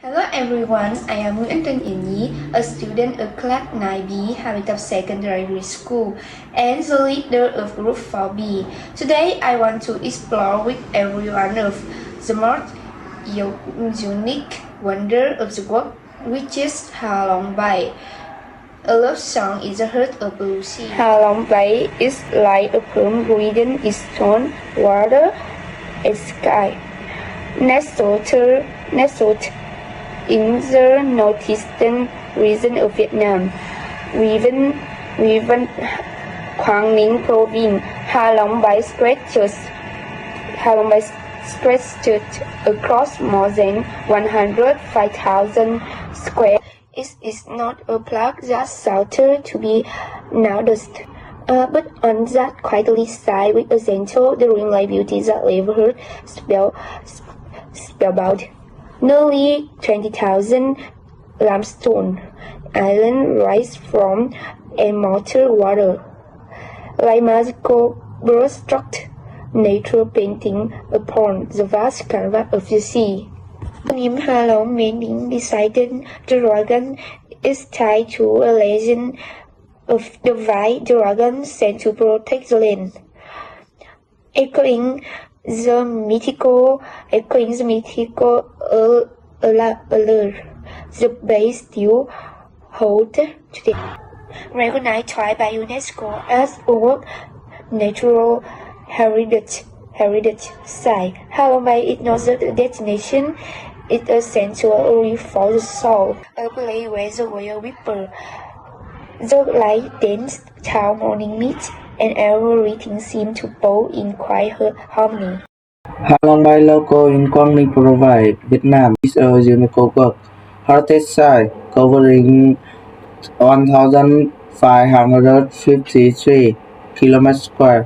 Hello everyone, I am Nguyễn Trần Yến Nhi, a student of class 9B Habitat Secondary School and the leader of Group 4B. Today I want to explore with everyone of the most unique wonder of the world, which is Hạ Long Bay. A love song is the heart of blue sea. Hạ Long Bay is like a palm reading its stone, water, and sky. Nestled in the northeastern region of Vietnam, within Quang Ninh province, Hạ Long Bay stretches across more than 105,000 square. It is not a place that's sheltered to be noticed, but on that quietly side with a gentle, dreamlike beauty that leaves her spellbound. Nearly 20,000 limestone islands rise from immortal water, like magical brushstroke nature painting upon the vast canvas of the sea. The name Hạ Long, meaning beside the dragon, is tied to a legend of the white dragon sent to protect the land, echoing the mythical allure the bay still holds today. Recognized twice by UNESCO as a World Natural Heritage Site, Hạ Long Bay is not just a destination, it's a sanctuary for the soul, a place where the whale whisper, the light dance, town morning meets, and everything seems to bow in quiet harmony. Hạ Long Bay logo in Quang Ninh province, Vietnam is a UNESCO World Heritage Site covering 1,553 km².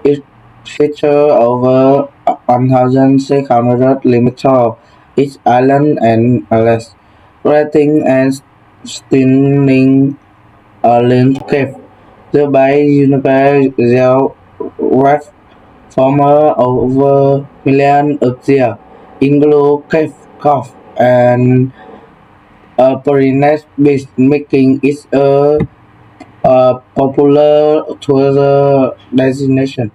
It features over 1,600 limestone, each island and islets, creating a stunning landscape. The bay universe wrapped from over millions of years, include cave, cove, and perennial beach, making it a popular tourist destination.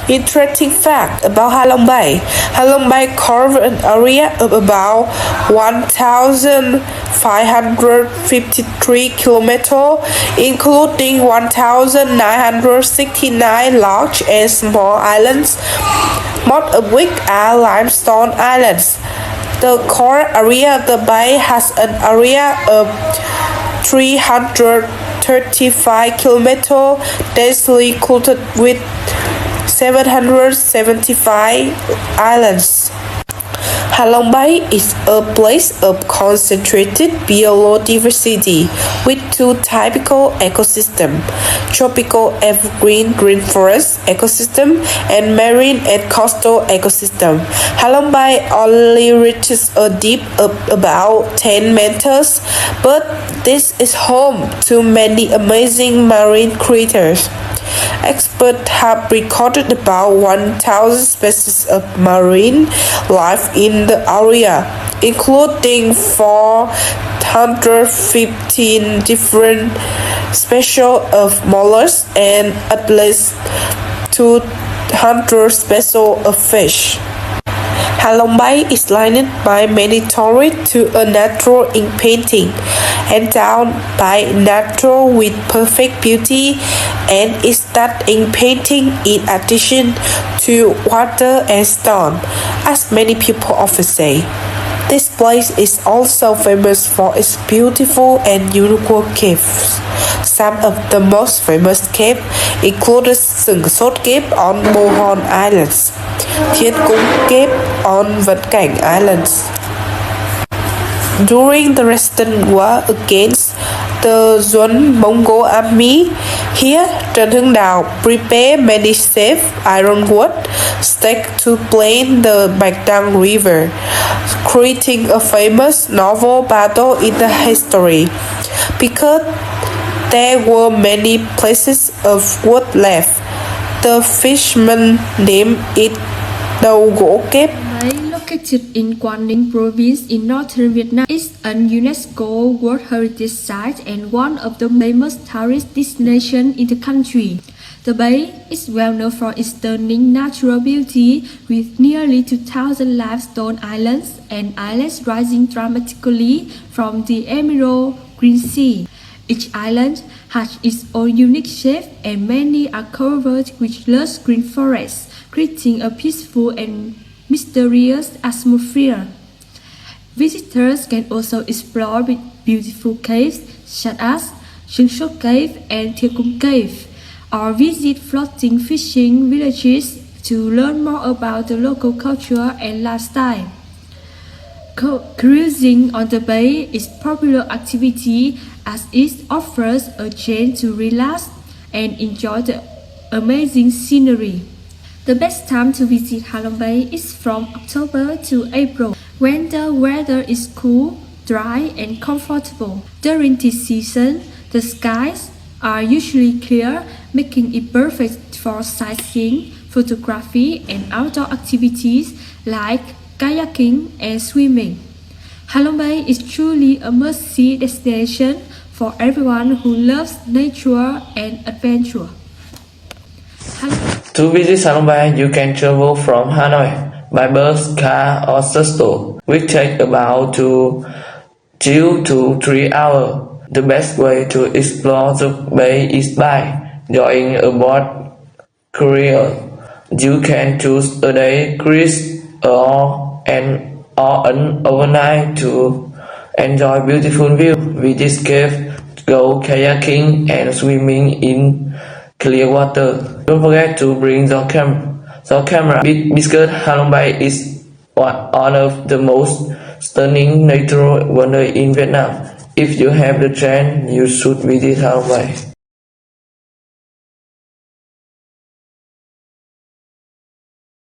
Interesting fact about Hạ Long Bay. Hạ Long Bay covers an area of about 1,553 kilometers, including 1,969 large and small islands, most of which are limestone islands. The core area of the bay has an area of 335 kilometers, densely coated with 775 islands. Hạ Long Bay is a place of concentrated biodiversity with two typical ecosystems: tropical evergreen rainforest ecosystem and marine and coastal ecosystem. Hạ Long Bay only reaches a depth of about 10 meters, but this is home to many amazing marine creatures. Experts have recorded about 1,000 species of marine life in the area, including 415 different species of mollusks and at least 200 species of fish. Hạ Long Bay is lined by many tourists to a natural in painting, endowed by nature with perfect beauty, and is that in painting in addition to water and stone, as many people often say. This place is also famous for its beautiful and unique caves. Some of the most famous caves include Sừng Sốt Cave on Bohol Islands, Thiên Cung Cave on Vân Cảnh Islands. During the Resistance War against the Duan Mongol army, here Trần Hưng Đạo prepared many safe ironwood stakes to plain the Bạch Đằng River, creating a famous naval battle in the history. Because there were many places of wood left, the fishermen named it Đầu Gỗ Cave. Located in Quang Ninh Province in northern Vietnam, it's an UNESCO World Heritage Site and one of the famous tourist destinations in the country. The bay is well known for its stunning natural beauty, with nearly 2,000 limestone islands and islets rising dramatically from the emerald green sea. Each island has its own unique shape, and many are covered with lush green forests, creating a peaceful and mysterious atmosphere. Visitors can also explore beautiful caves such as Sương Sốt Cave and Thiê Cung Cave, or visit floating fishing villages to learn more about the local culture and lifestyle. Cruising on the bay is a popular activity as it offers a chance to relax and enjoy the amazing scenery. The best time to visit Ha Long Bay is from October to April, when the weather is cool, dry and comfortable. During this season, the skies are usually clear, making it perfect for sightseeing, photography and outdoor activities like kayaking and swimming. Ha Long Bay is truly a must-see destination for everyone who loves nature and adventure. To visit Ha Long Bay, you can travel from Hanoi by bus, car or shuttle, which take about 2 to 3 hours. The best way to explore the bay is by joining a boat cruise. You can choose a day cruise or an overnight to enjoy beautiful view, visit cave, go kayaking and swimming in clear water. Don't forget to bring your camera because Ha Long Bay is one of the most stunning natural wonders in Vietnam. If you have the chance, you should visit Ha Long Bay.